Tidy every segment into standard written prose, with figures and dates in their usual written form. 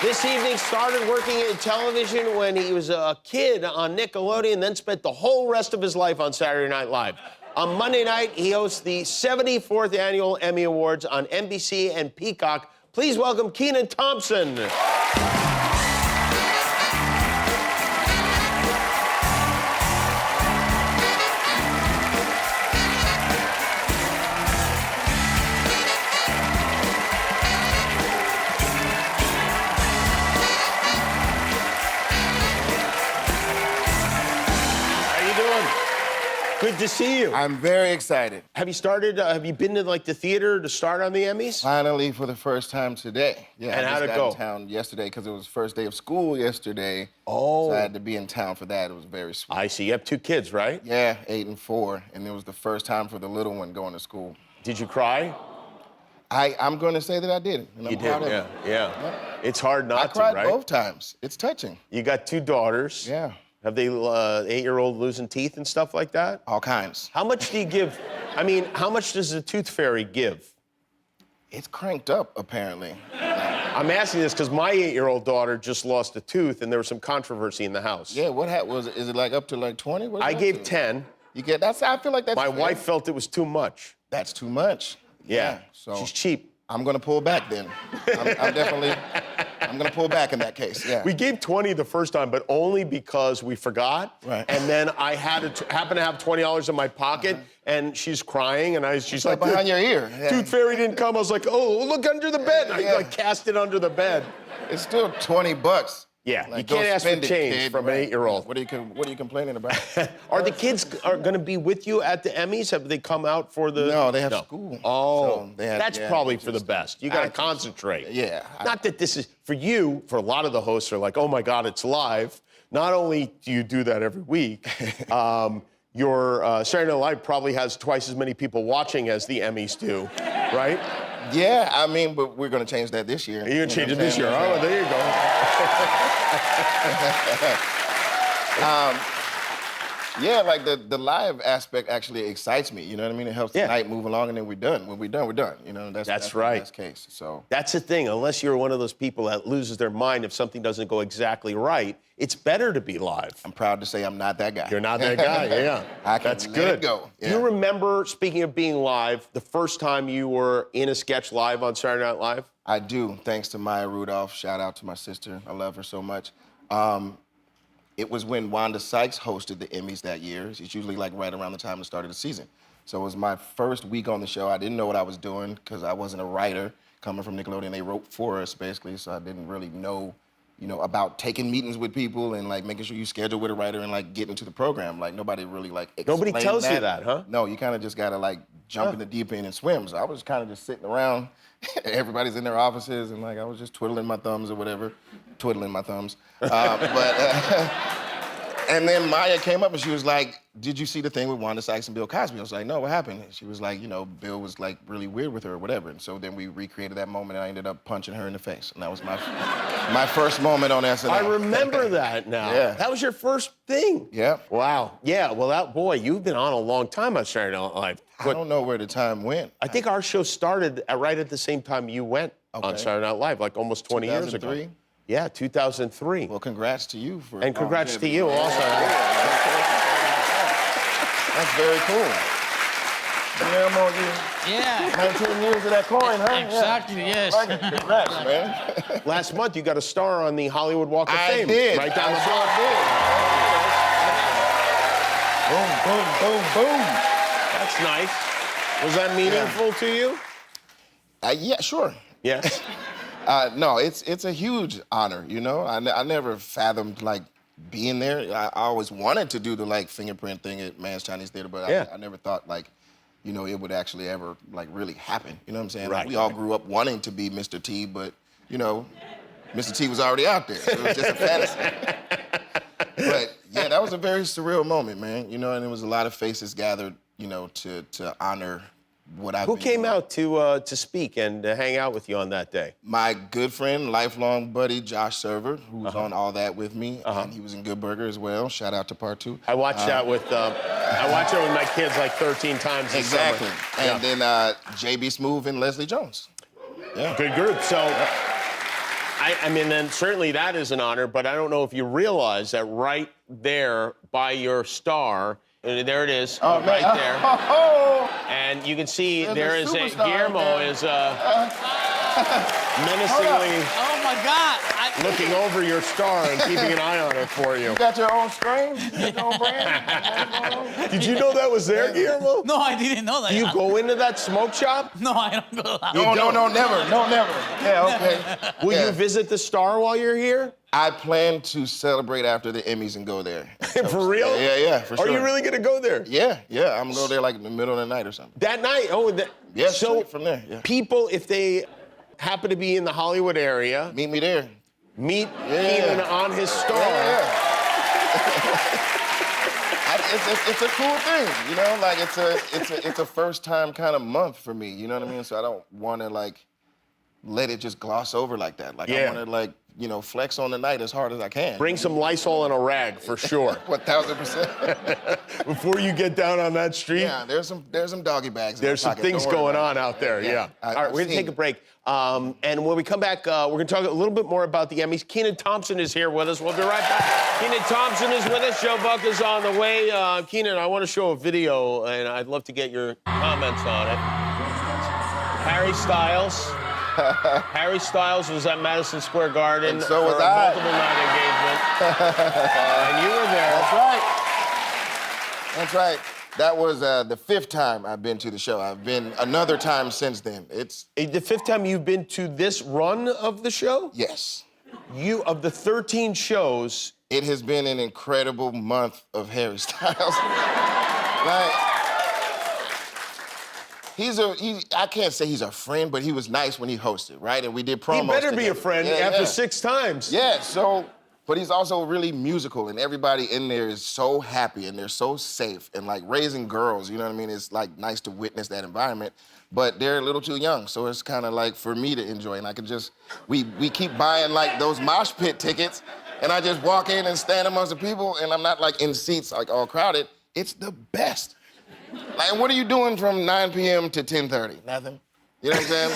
This evening started working in television when he was a kid on Nickelodeon, then spent the whole rest of his life on Saturday Night Live. On Monday night, he hosts the 74th Annual Emmy Awards on NBC and Peacock. Please welcome Kenan Thompson. Good to see you. I'm very excited. Have you started, have you been to like the theater to start on the Emmys? Finally, for the first time today. Yeah, and I how'd it just go? got in town yesterday because it was first day of school yesterday. Oh. So I had to be in town for that. It was very sweet. I see. You have two kids, right? Yeah, 8 and 4. And it was the first time for the little one going to school. Did you cry? I'm going to say that I did. And You did, yeah. It's hard not to, I cried right? both times. It's touching. You got two daughters. Yeah. Have they 8-year-old losing teeth and stuff like that? All kinds. How much do you give? I mean, how much does the tooth fairy give? It's cranked up, apparently. I'm asking this because my 8-year-old daughter just lost a tooth and there was some controversy in the house. Yeah, what happened? Is it like up to like 20? I gave 10. You get, I feel like that's My fair. wife felt it was too much. That's too much. Yeah. So She's cheap. I'm gonna pull back then. I'm gonna pull back in that case, yeah. We gave 20 the first time, but only because we forgot. Right. And then I happened to have $20 in my pocket, and she's crying, and she's like, behind your ear. Yeah. Tooth fairy didn't come. I was like, oh, look under the bed. And I cast it under the bed. It's still $20. Yeah, Like, you can't ask for spend it, change kid. from an 8-year-old. What are you complaining about? Are the kids going to be with you at the Emmys? Have they come out for the? No, they have school. Oh, So they that's probably for the best. You got to concentrate. Yeah. Not that this is for you. For a lot of the hosts are like, oh my God, it's live. Not only do you do that every week, your Saturday Night Live probably has twice as many people watching as the Emmys do, right? Yeah, I mean, but we're gonna change that this year. You're going to change it this year. Oh, there you go. Yeah, like the live aspect actually excites me. You know what I mean? It helps the night move along, and then we're done. When we're done, we're done. You know, that's right. The best case. So that's the thing. Unless you're one of those people that loses their mind if something doesn't go exactly right, it's better to be live. I'm proud to say I'm not that guy. You're not that guy. Yeah, that's good. Go. Yeah. Do you remember, speaking of being live, the first time you were in a sketch live on Saturday Night Live? I do. Thanks to Maya Rudolph. Shout out to my sister. I love her so much. It was when Wanda Sykes hosted the Emmys that year. It's usually like right around the time of the start of the season. So it was my first week on the show. I didn't know what I was doing because I wasn't a writer coming from Nickelodeon. They wrote for us basically, so I didn't really know, about taking meetings with people and like making sure you schedule with a writer and like getting into the program. Like nobody really like explained Nobody tells you that, huh? No, you kind of just gotta like jump in the deep end and swim. So I was kind of just sitting around. Everybody's in their offices and like I was just twiddling my thumbs or whatever. Twiddling my thumbs. And then Maya came up and she was like, did you see the thing with Wanda Sykes and Bill Cosby? I was like, no, what happened? And she was like, Bill was like really weird with her or whatever. And so then we recreated that moment and I ended up punching her in the face. And that was my first moment on SNL. I remember that now. Yeah. That was your first thing. Yeah. Wow. Yeah, well, boy, you've been on a long time on Saturday Night Live. I don't know where the time went. I think our show started right at the same time you went on Saturday Night Live, like almost 20 years ago. 2003? Yeah, 2003. Well, congrats to you for And congrats to you also. That's very cool. Yeah, more years. Yeah. 19 years of that coin, huh? Exactly, yes. Congrats, man. Last month, you got a star on the Hollywood Walk of Fame. I did. Right down the block. Boom, boom, boom, boom. That's nice. Was that meaningful to you? Yeah, sure. Yes. No, it's a huge honor, I never fathomed, like, being there. I always wanted to do the, like, fingerprint thing at Man's Chinese Theater, but I never thought, like, it would actually ever, like, really happen. You know what I'm saying? Right. Like, we all grew up wanting to be Mr. T, but, Mr. T was already out there, so it was just a fantasy. But, yeah, that was a very surreal moment, man, and there was a lot of faces gathered, to honor what I've Who been came doing. out to speak and hang out with you on that day? My good friend, lifelong buddy, Josh Server, who was on All That with me, and he was in Good Burger as well. Shout out to Part 2. I watched that with my kids like 13 times this Exactly. summer. And then JB Smoove and Leslie Jones. Yeah. Good group. So I mean, then certainly that is an honor, but I don't know if you realize that right there by your star, and there it is, Oh, man. right there. Oh, And you can see There's there a is a superstar Guillermo there. is menacingly Oh my God! looking over your star and keeping an eye on it for you. you got your own strain? You got your own brand? Did you know that was there, Guillermo? No, I didn't know that. Do you go into that smoke shop? No, I don't go. No, never. No, never. Yeah, okay. Will Yeah. you visit the star while you're here? I plan to celebrate after the Emmys and go there. For real? Yeah, for sure. Are you really gonna go there? Yeah. I'm gonna go there like in the middle of the night or something. That night? Oh, Yeah, so straight from there. Yeah. people, if they happen to be in the Hollywood area, Meet me there. meet Yeah. Kenan on his star. Yeah. It's a cool thing, you know. Like it's a first time kind of month for me. You know what I mean? So I don't want to like let it just gloss over like that. Like Yeah. I want to like flex on the night as hard as I can. Bring some Lysol and a rag for sure 1000%. before you get down on that street. Yeah, there's some doggy bags. There's some things going on out there, Yeah, yeah. All right, I've we're gonna seen take a it. break. And when we come back, we're gonna talk a little bit more about the Emmys. Kenan Thompson is here with us. We'll be right back. Kenan Thompson is with us. Joe Buck is on the way. Kenan, I want to show a video, and I'd love to get your comments on it. Harry Styles. Harry Styles was at Madison Square Garden And so for was a I. multiple night engagement. And you were there. That's right. That was the 5th time I've been to the show. I've been another time since then. It's The 5th time you've been to this run of the show? yes. You, of the 13 shows, It has been an incredible month of Harry Styles. Like, I can't say he's a friend, but he was nice when he hosted, right? And we did promos he better be a together. friend Yeah, after yeah. 6 times. Yeah, but he's also really musical, and everybody in there is so happy, and they're so safe, and like raising girls, you know what I mean? It's like nice to witness that environment, but they're a little too young, so it's kind of like for me to enjoy, and I can just, we keep buying like those mosh pit tickets, and I just walk in and stand amongst the people, and I'm not like in seats like all crowded. It's the best. Like, what are you doing from 9 p.m. to 10:30? Nothing. You know what I'm saying?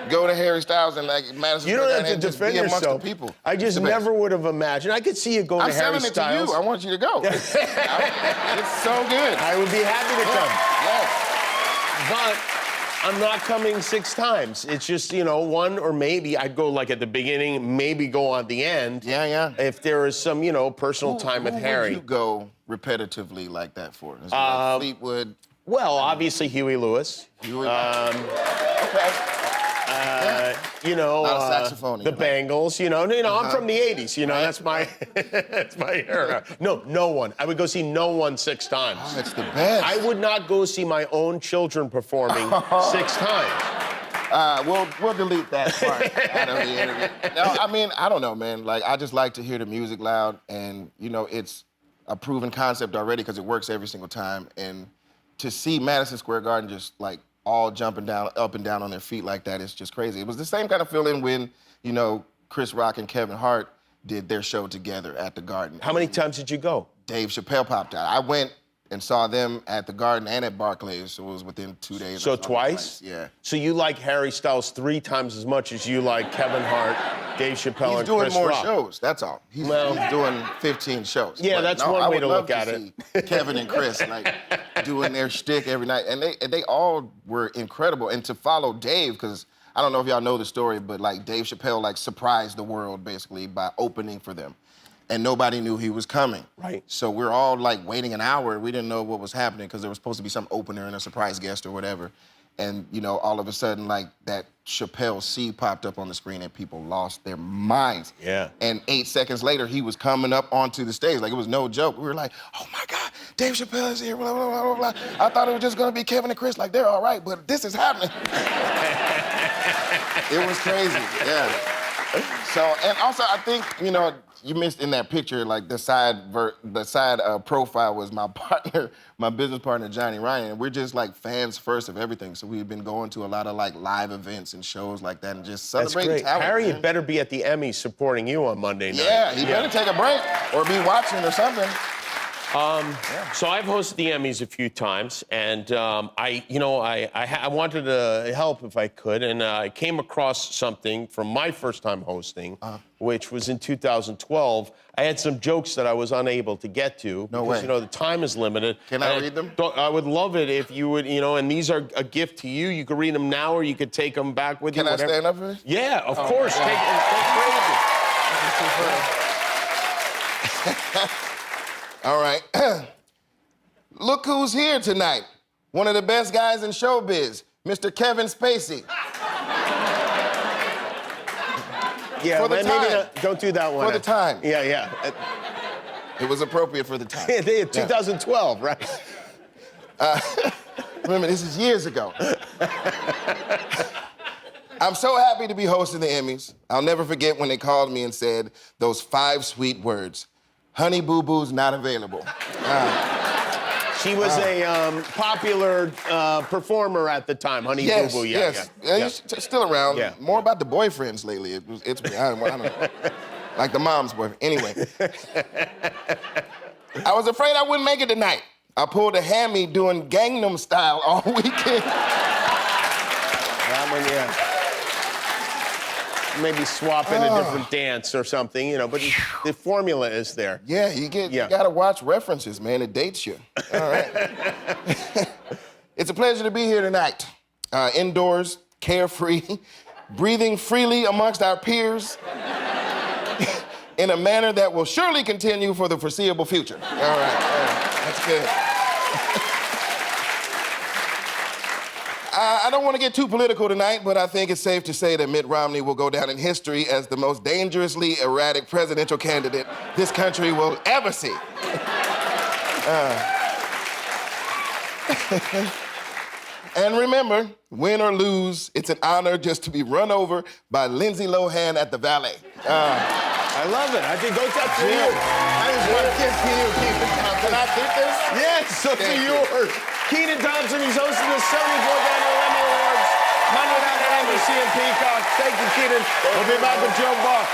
Go to Harry Styles and like Madison You Square don't Garden have to and just defend be amongst yourself. the people. I It's just the best. never would have imagined. I could see you going I'm to Harry selling it Styles. to you. I want you to go. It's so good. I would be happy to come. Yes. But I'm not coming 6 times. It's just, 1 or maybe I'd go like at the beginning, maybe go on the end. Yeah. If there is some, personal time with Who Harry. would you go repetitively like that for? Is it like Fleetwood? Well, obviously Huey Lewis. Okay. Not a saxophone, the Bangles, I'm from the 80s, that's my that's my era. No one. I would go see no one 6 times. Oh, it's the best. I would not go see my own children performing 6 times. We'll delete that part out of the interview. No, I mean, I don't know, man. Like, I just like to hear the music loud, and it's a proven concept already because it works every single time. And to see Madison Square Garden just like all jumping down, up and down on their feet like that is just crazy. It was the same kind of feeling when, Chris Rock and Kevin Hart did their show together at the Garden. How many times did you go? Dave Chapelle popped out. I went and saw them at the Garden and at Barclays, so it was within 2 days. So I saw them twice? Yeah. So you like Harry Styles 3 times as much as you like Kevin Hart, Dave Chappelle, He's and doing Chris more Rock. shows, that's all. He's doing 15 shows. Yeah, But that's no, one I way would to love look at it. see Kevin and Chris like doing their shtick every night, and they all were incredible. And to follow Dave, because I don't know if y'all know the story, but like Dave Chappelle like surprised the world basically by opening for them. And nobody knew he was coming. Right. So we're all like waiting an hour. We didn't know what was happening because there was supposed to be some opener and a surprise guest or whatever. And all of a sudden like that Chapelle C popped up on the screen and people lost their minds. Yeah. And 8 seconds later, he was coming up onto the stage. Like, it was no joke. We were like, oh my God, Dave Chappelle is here, blah, blah, blah, blah, blah. I thought it was just gonna be Kevin and Chris, like, they're all right, but this is happening. It was crazy, yeah. So, and also I think, you missed in that picture, like the side profile was my partner, my business partner, Johnny Ryan. And we're just like fans first of everything. So we've been going to a lot of like live events and shows like that and just That's celebrating great. talent. Harry man. had better be at the Emmys supporting you on Monday night. Yeah, he better take a break or be watching or something. So I've hosted the Emmys a few times, and I wanted to help if I could, and I came across something from my first time hosting, which was in 2012. I had some jokes that I was unable to get to No because way. the time is limited. Can I read them? I would love it if you would, and these are a gift to you. You could read them now, or you could take them back with you. Can I whatever. stand up for this? Yeah, of course. Take crazy. All right. Look who's here tonight. One of the best guys in showbiz, Mr. Kevin Spacey. Yeah, For the maybe time. don't do that one. For the time. Yeah. It was appropriate for the time. 2012, right? Remember, this is years ago. I'm so happy to be hosting the Emmys. I'll never forget when they called me and said those 5 sweet words. Honey Boo Boo's not available. She was a popular performer at the time, Honey Yes, Boo Boo. yes. Yeah. She's still around. Yeah. More about the boyfriends lately. I don't know. Like the mom's boyfriend. Anyway. I was afraid I wouldn't make it tonight. I pulled a hammy doing Gangnam Style all weekend. That one, yeah. Maybe swap in a different dance or something, but the formula is there. Yeah, you gotta watch references, man. It dates you. All right. It's a pleasure to be here tonight. Indoors, carefree, breathing freely amongst our peers in a manner that will surely continue for the foreseeable future. All right. That's good. I don't want to get too political tonight, but I think it's safe to say that Mitt Romney will go down in history as the most dangerously erratic presidential candidate this country will ever see. And remember, win or lose, it's an honor just to be run over by Lindsay Lohan at the Valet. I love it. I think those are for you. I just want to kiss you, Kenan Thompson. Can I keep this? Yes, those Thank are you. yours. Kenan Thompson, he's hosting the 74th Annual Emmy Awards. Monday night at NBC and Peacock. Thank you, Kenan. We'll be back with Joe Buck.